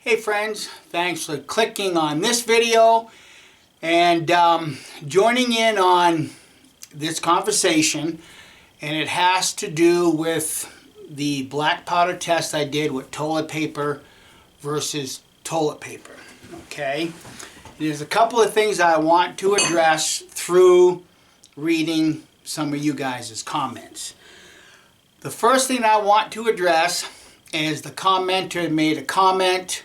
Hey friends, thanks for clicking on this video and joining in on this conversation, and it has to do with the black powder test I did with toilet paper versus toilet paper. Okay, there's a couple of things I want to address through reading some of you guys' comments. The first thing I want to address is the commenter made a comment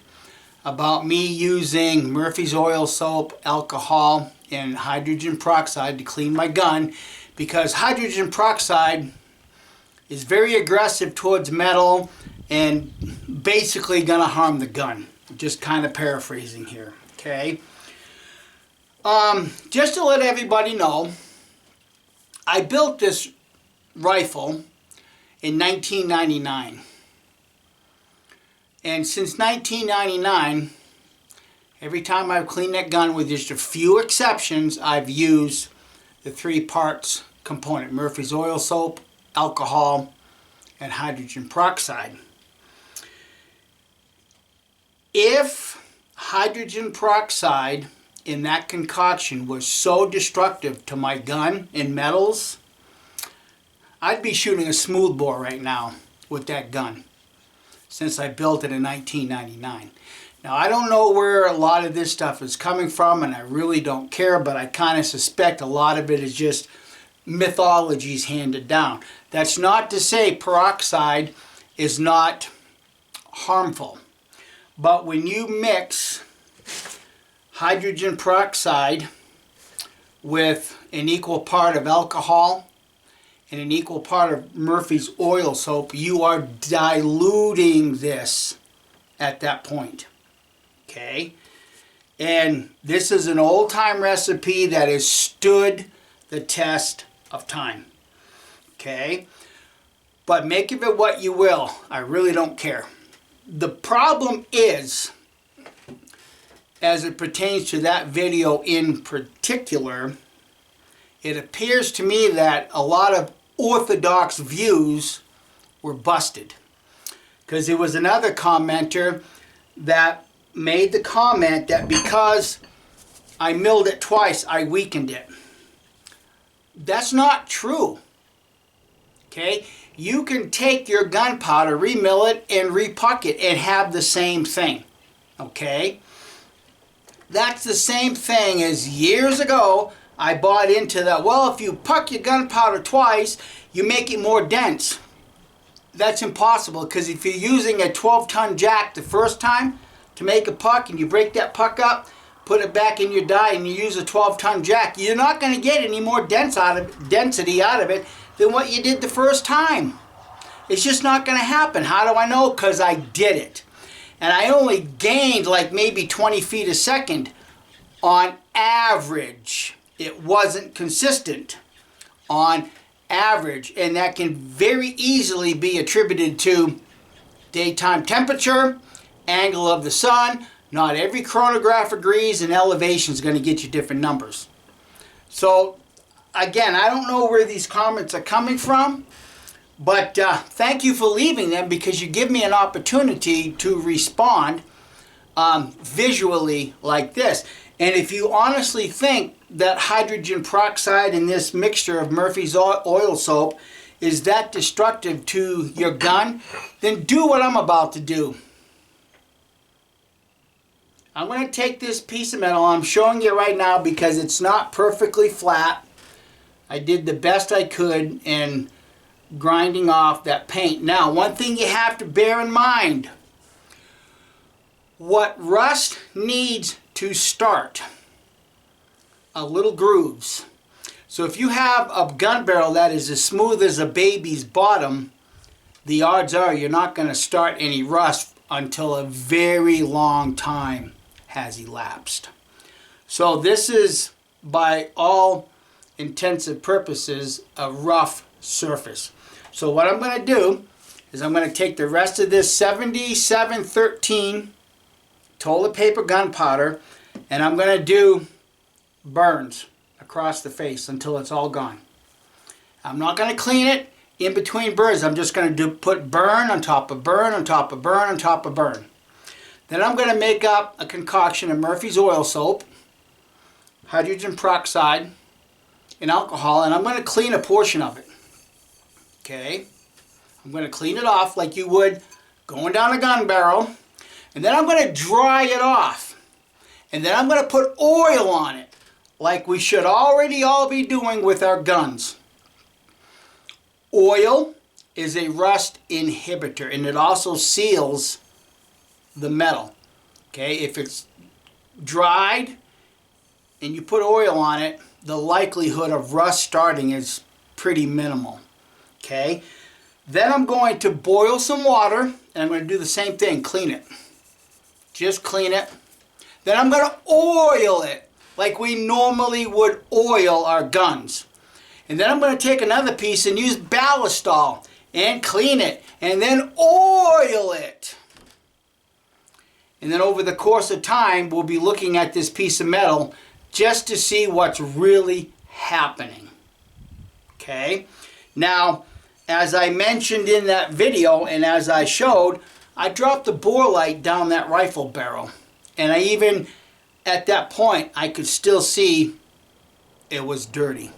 about me using Murphy's oil soap, alcohol, and hydrogen peroxide to clean my gun, because hydrogen peroxide is very aggressive towards metal and basically going to harm the gun. Just kind of paraphrasing here, okay? Just to let everybody know, I built this rifle in 1999. And since 1999, every time I've cleaned that gun, with just a few exceptions, I've used the 3 parts component: Murphy's oil soap, alcohol, and hydrogen peroxide. If hydrogen peroxide in that concoction was so destructive to my gun and metals, I'd be shooting a smoothbore right now with that gun, since I built it in 1999. Now, I don't know where a lot of this stuff is coming from, and I really don't care, but I kind of suspect a lot of it is just mythologies handed down. That's not to say peroxide is not harmful, but when you mix hydrogen peroxide with an equal part of alcohol and an equal part of Murphy's oil soap, you are diluting this at that point. Okay? And this is an old-time recipe that has stood the test of time. Okay? But make of it what you will. I really don't care. The problem is, as it pertains to that video in particular, it appears to me that a lot of orthodox views were busted, because there was another commenter that made the comment that because I milled it twice, I weakened it. That's not true. Okay, you can take your gunpowder, remill it, and repuck it and have the same thing. Okay, that's the same thing as years ago I bought into that, well, if you puck your gunpowder twice, you make it more dense. That's impossible, because if you're using a 12-ton jack the first time to make a puck, and you break that puck up, put it back in your die, and you use a 12-ton jack, you're not going to get any more density out of it than what you did the first time. It's just not going to happen. How do I know? Because I did it. And I only gained like maybe 20 feet a second on average. It wasn't consistent on average, and that can very easily be attributed to daytime temperature, angle of the sun. Not every chronograph agrees, and elevation is going to get you different numbers. So again, I don't know where these comments are coming from, but thank you for leaving them, because you give me an opportunity to respond visually like this. And if you honestly think that hydrogen peroxide in this mixture of Murphy's oil soap is that destructive to your gun, then do what I'm about to do. I'm going to take this piece of metal. I'm showing you right now because it's not perfectly flat. I did the best I could in grinding off that paint. Now, one thing you have to bear in mind: what rust needs to start are little grooves. So if you have a gun barrel that is as smooth as a baby's bottom, the odds are you're not going to start any rust until a very long time has elapsed. So this is, by all intents and purposes, a rough surface. So what I'm going to do is I'm going to take the rest of this 7713 toilet paper gunpowder, and I'm going to do burns across the face until it's all gone. I'm not going to clean it in between burns. I'm just going to put burn on top of burn on top of burn on top of burn. Then I'm going to make up a concoction of Murphy's oil soap, hydrogen peroxide, and alcohol, and I'm going to clean a portion of it. Okay? I'm going to clean it off like you would going down a gun barrel, and then I'm going to dry it off. And then I'm going to put oil on it, like we should already all be doing with our guns. Oil is a rust inhibitor, and it also seals the metal. Okay, if it's dried and you put oil on it, the likelihood of rust starting is pretty minimal. Okay, then I'm going to boil some water, and I'm going to do the same thing, clean it. Just clean it. Then I'm going to oil it like we normally would oil our guns. And then I'm going to take another piece and use ballistol and clean it, and then oil it. And then over the course of time, we'll be looking at this piece of metal just to see what's really happening. Okay? Now, as I mentioned in that video, and as I showed, I dropped the bore light down that rifle barrel. And I even, at that point, I could still see it was dirty.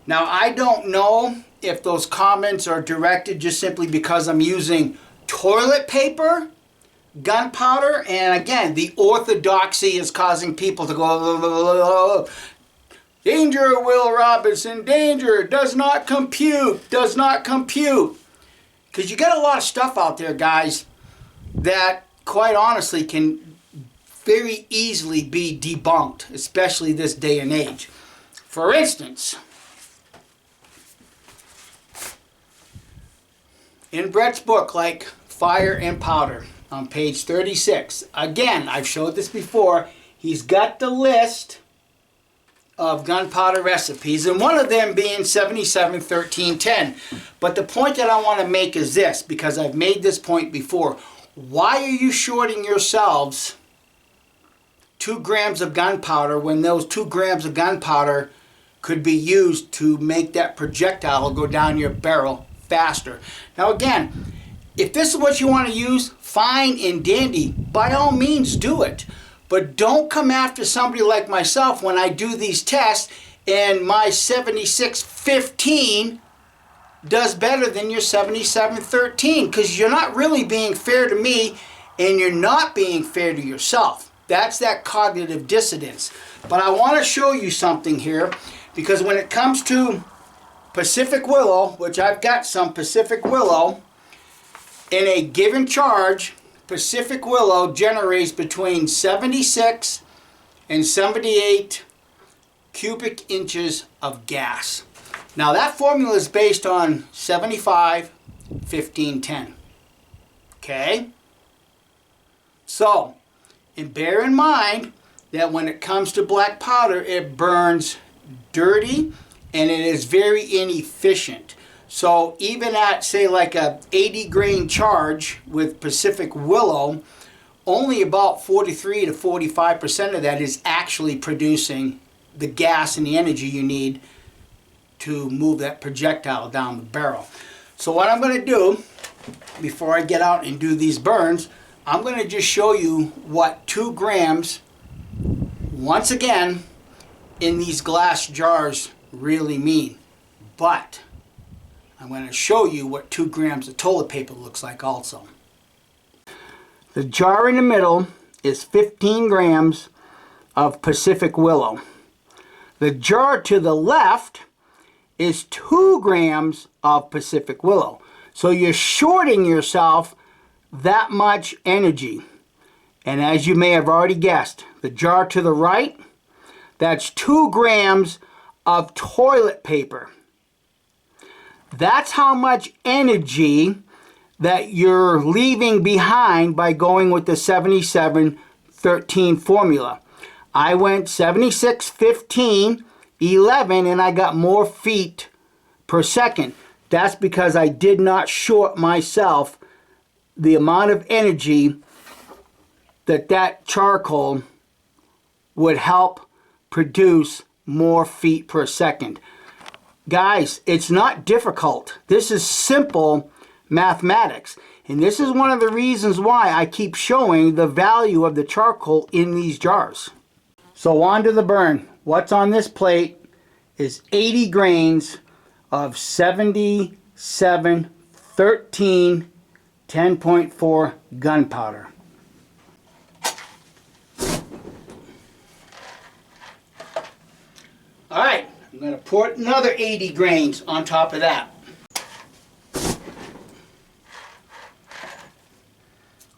Now, I don't know if those comments are directed just simply because I'm using toilet paper, gunpowder, and again, the orthodoxy is causing people to go, danger, Will Robinson, danger, does not compute, does not compute. Because you got a lot of stuff out there, guys, that quite honestly can very easily be debunked, especially this day and age. For instance, in Brett's book, like Fire and Powder, on page 36, again, I've showed this before, he's got the list of gunpowder recipes, and one of them being 77-13-10. But the point that I want to make is this, because I've made this point before. Why are you shorting yourselves 2 grams of gunpowder when those 2 grams of gunpowder could be used to make that projectile go down your barrel faster? Now again, if this is what you want to use, fine and dandy. By all means, do it. But don't come after somebody like myself when I do these tests and my 76-15 does better than your 77-13, because you're not really being fair to me and you're not being fair to yourself. That's that cognitive dissonance. But I want to show you something here, because when it comes to Pacific Willow, which I've got some Pacific Willow, in a given charge, Pacific Willow generates between 76 and 78 cubic inches of gas. Now that formula is based on 75, 15, 10. Okay? So, and bear in mind that when it comes to black powder, it burns dirty and it is very inefficient. So even at, say, like a 80 grain charge with Pacific Willow, only about 43 to 45% of that is actually producing the gas and the energy you need to move that projectile down the barrel. So what I'm going to do, before I get out and do these burns, I'm going to just show you what 2 grams, once again, in these glass jars really mean. But I'm going to show you what 2 grams of toilet paper looks like also. The jar in the middle is 15 grams of Pacific Willow. The jar to the left is 2 grams of Pacific Willow. So you're shorting yourself that much energy. And as you may have already guessed, the jar to the right, that's 2 grams of toilet paper. That's how much energy that you're leaving behind by going with the 77-13 formula. I went 76, 15, 11, and I got more feet per second. That's because I did not short myself the amount of energy that charcoal would help produce more feet per second. Guys, it's not difficult. This is simple mathematics. And this is one of the reasons why I keep showing the value of the charcoal in these jars. So on to the burn. What's on this plate is 80 grains of 7713 10.4 gunpowder. Alright, I'm going to pour another 80 grains on top of that.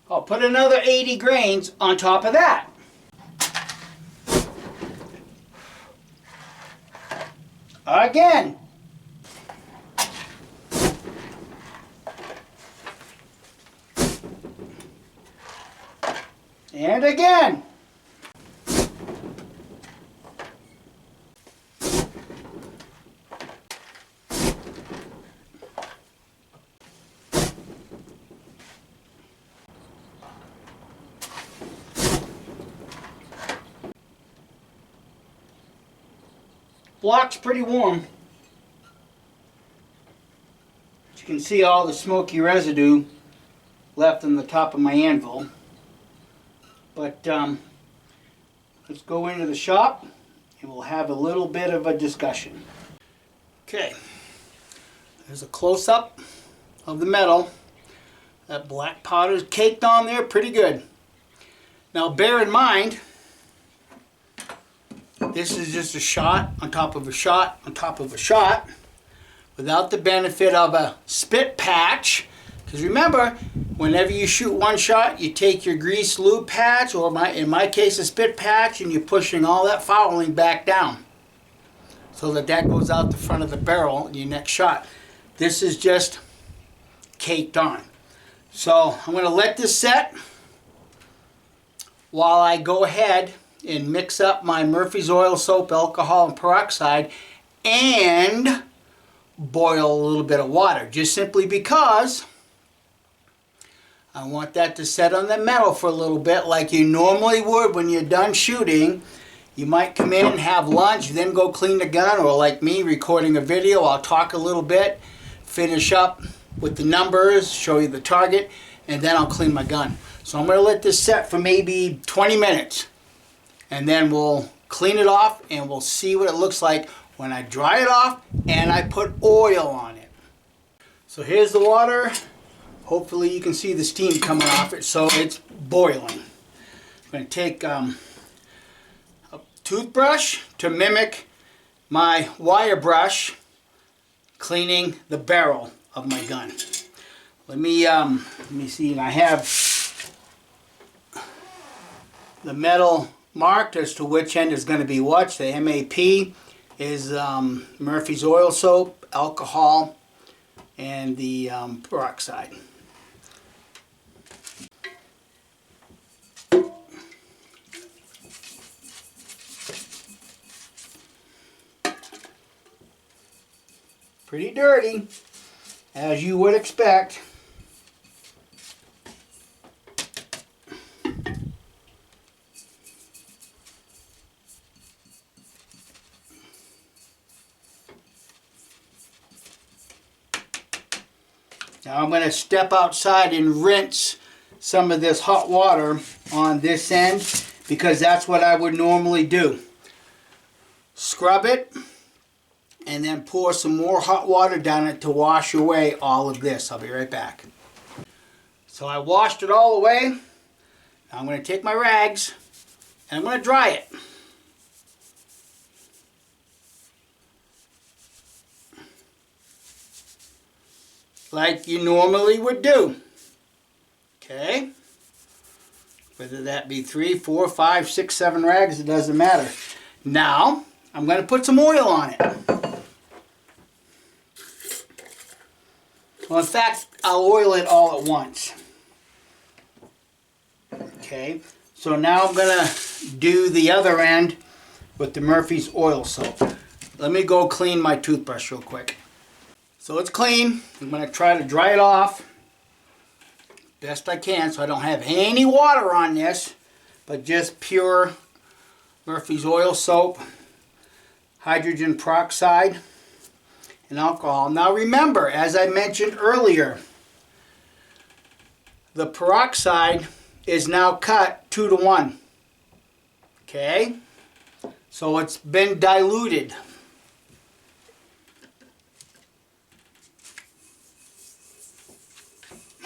I'll put another 80 grains on top of that. Again. And again. Block's pretty warm. You can see all the smoky residue left on the top of my anvil. But let's go into the shop and we'll have a little bit of a discussion. Okay, there's a close-up of the metal. That black powder is caked on there pretty good. Now bear in mind, this is just a shot on top of a shot on top of a shot without the benefit of a spit patch. Because remember, whenever you shoot one shot, you take your grease lube patch, or in my case a spit patch, and you're pushing all that fouling back down so that goes out the front of the barrel in your next shot. This is just caked on. So I'm going to let this set while I go ahead and mix up my Murphy's oil soap, alcohol, and peroxide, and boil a little bit of water, just simply because I want that to set on the metal for a little bit like you normally would when you're done shooting. You might come in and have lunch, then go clean the gun, or like me, recording a video, I'll talk a little bit, finish up with the numbers, show you the target, and then I'll clean my gun. So I'm going to let this set for maybe 20 minutes. And then we'll clean it off and we'll see what it looks like when I dry it off and I put oil on it. So here's the water. Hopefully you can see the steam coming off it, so it's boiling. I'm going to take a toothbrush to mimic my wire brush cleaning the barrel of my gun. Let me see. I have the metal marked as to which end is going to be what. The MAP is Murphy's oil soap, alcohol, and the peroxide. Pretty dirty, as you would expect. Now I'm going to step outside and rinse some of this hot water on this end, because that's what I would normally do. Scrub it and then pour some more hot water down it to wash away all of this. I'll be right back. So I washed it all away. Now I'm going to take my rags and I'm going to dry it. Like you normally would do. Okay? Whether that be 3, 4, 5, 6, 7 rags, it doesn't matter. Now, I'm going to put some oil on it. Well, in fact, I'll oil it all at once. Okay? So now I'm going to do the other end with the Murphy's oil soap. Let me go clean my toothbrush real quick. So it's clean. I'm going to try to dry it off best I can so I don't have any water on this, but just pure Murphy's oil soap, hydrogen peroxide, and alcohol. Now remember, as I mentioned earlier, The peroxide is now cut 2 to 1. Okay? So it's been diluted.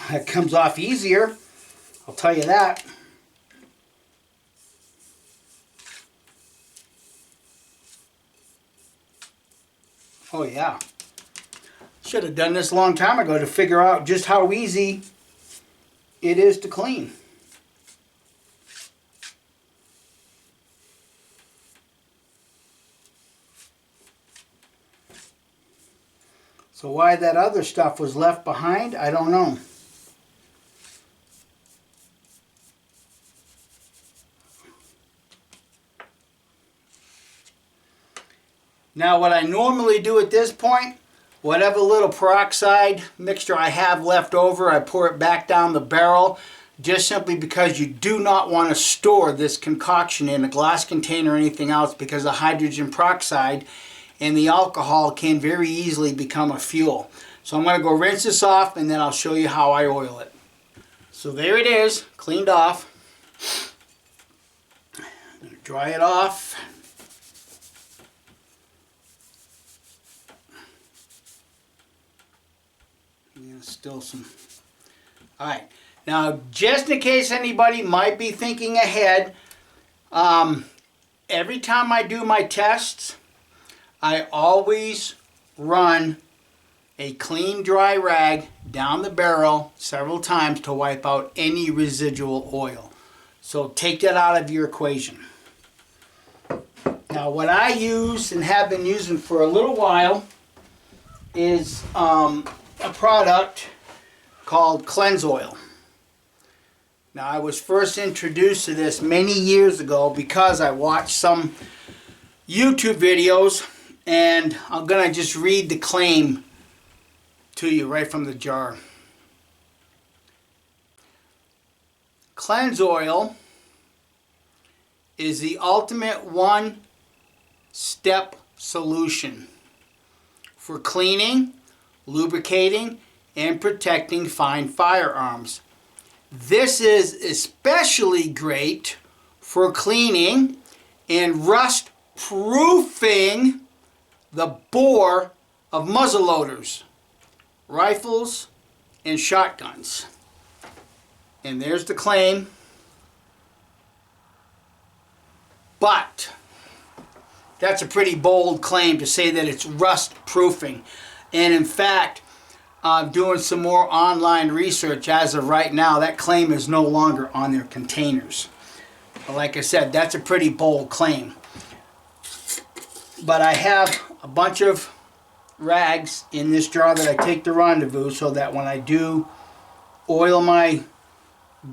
It comes off easier, I'll tell you that. Oh yeah. Should have done this a long time ago to figure out just how easy it is to clean. So why that other stuff was left behind, I don't know. Now what I normally do at this point, whatever little peroxide mixture I have left over, I pour it back down the barrel, just simply because you do not want to store this concoction in a glass container or anything else, because the hydrogen peroxide and the alcohol can very easily become a fuel. So I'm going to go rinse this off and then I'll show you how I oil it. So there it is, cleaned off. I'm going to dry it off. Yeah, still some. Alright, now just in case anybody might be thinking ahead, every time I do my tests, I always run a clean dry rag down the barrel several times to wipe out any residual oil. So take that out of your equation. Now what I use and have been using for a little while is a product called Cleanse Oil. Now I was first introduced to this many years ago because I watched some YouTube videos, and I'm going to just read the claim to you right from the jar. Cleanse Oil is the ultimate one-step solution for cleaning, lubricating, and protecting fine firearms. This is especially great for cleaning and rust proofing the bore of muzzleloaders, rifles, and shotguns. And there's the claim. But that's a pretty bold claim to say that it's rust proofing. And in fact, doing some more online research as of right now, that claim is no longer on their containers. But like I said, that's a pretty bold claim. But I have a bunch of rags in this jar that I take to rendezvous, so that when I do oil my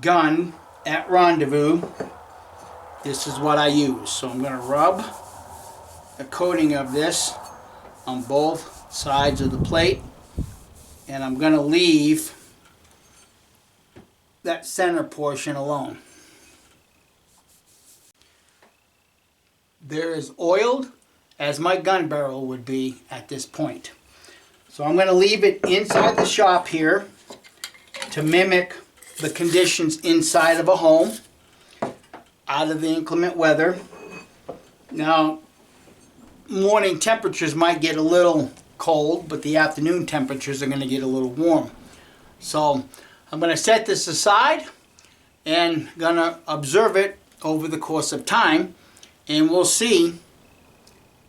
gun at rendezvous, this is what I use. So I'm going to rub a coating of this on both sides of the plate, and I'm going to leave that center portion alone. They're as oiled as my gun barrel would be at this point. So I'm going to leave it inside the shop here to mimic the conditions inside of a home, out of the inclement weather. Now, morning temperatures might get a little cold, but the afternoon temperatures are going to get a little warm. So I'm going to set this aside and going to observe it over the course of time, and we'll see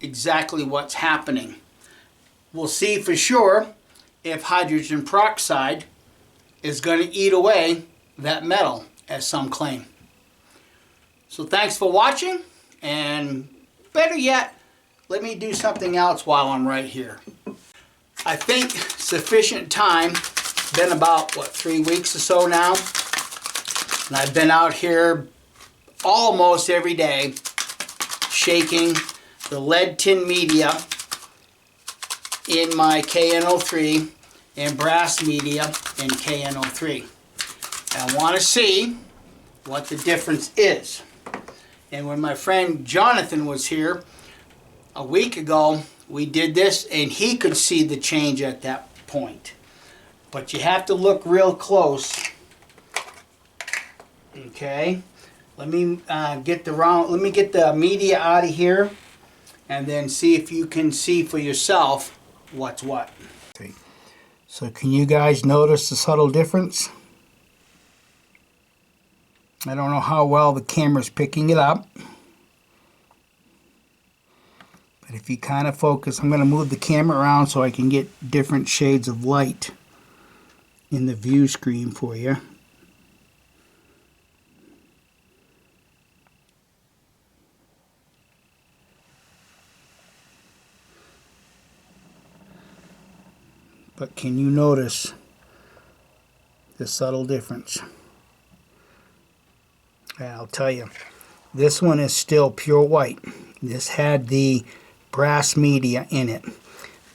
exactly what's happening. We'll see for sure if hydrogen peroxide is going to eat away that metal, as some claim. So thanks for watching, and better yet, let me do something else while I'm right here. I think sufficient time, been about, 3 weeks or so now, and I've been out here almost every day shaking the lead tin media in my KN03 and brass media in KN03. I want to see what the difference is. And when my friend Jonathan was here a week ago, we did this and he could see the change at that point. But you have to look real close Okay, let me get the media out of here, and then see if you can see for yourself what's what. Okay. So can you guys notice the subtle difference? I don't know how well the camera's picking it up, but if you kind of focus, I'm going to move the camera around so I can get different shades of light in the view screen for you. But can you notice the subtle difference? And I'll tell you, this one is still pure white. This had the brass media in it.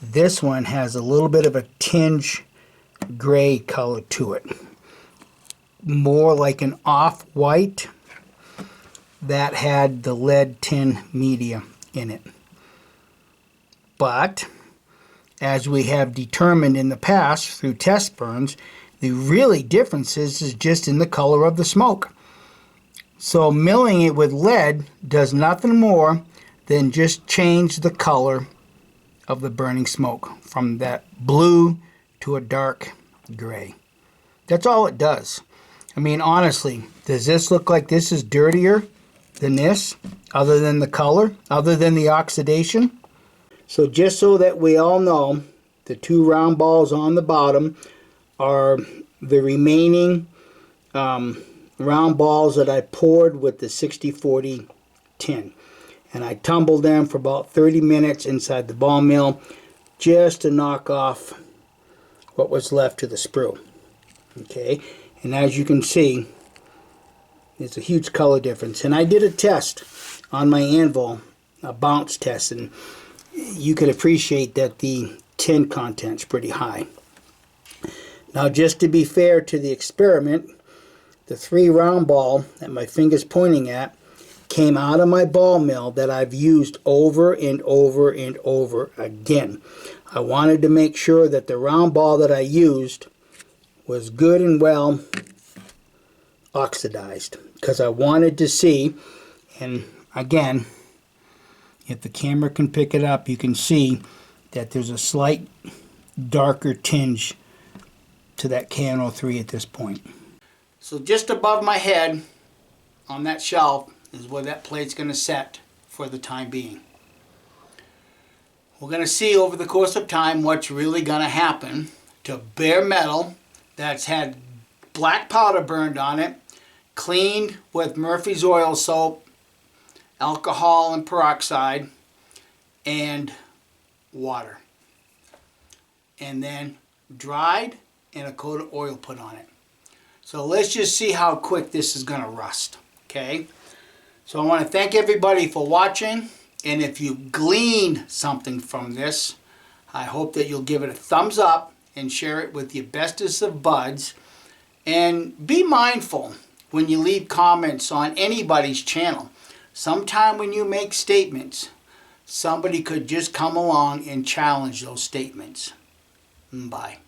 This one has a little bit of a tinge gray color to it. More like an off-white that had the lead tin media in it. But as we have determined in the past through test burns, the really difference is just in the color of the smoke. So milling it with lead does nothing more than just change the color of the burning smoke from that blue to a dark gray. That's all it does. I mean, honestly, does this look like this is dirtier than this, other than the color, other than the oxidation? So just so that we all know, the two round balls on the bottom are the remaining round balls that I poured with the 60-40 tin. And I tumbled them for about 30 minutes inside the ball mill just to knock off what was left to the sprue. Okay, and as you can see, there's a huge color difference. And I did a test on my anvil, a bounce test, and you could appreciate that the tin content's pretty high. Now, just to be fair to the experiment, the 3 round ball that my finger's pointing at came out of my ball mill that I've used over and over and over again. I wanted to make sure that the round ball that I used was good and well oxidized, because I wanted to see, and again, if the camera can pick it up, you can see that there's a slight darker tinge to that KN03 at this point. So just above my head on that shelf is where that plate's going to set for the time being. We're going to see over the course of time what's really going to happen to bare metal that's had black powder burned on it, cleaned with Murphy's oil soap, alcohol and peroxide, and water. And then dried and a coat of oil put on it. So let's just see how quick this is going to rust. Okay? So I want to thank everybody for watching. And if you glean something from this, I hope that you'll give it a thumbs up and share it with your bestest of buds. And be mindful when you leave comments on anybody's channel. Sometime when you make statements, somebody could just come along and challenge those statements. Bye.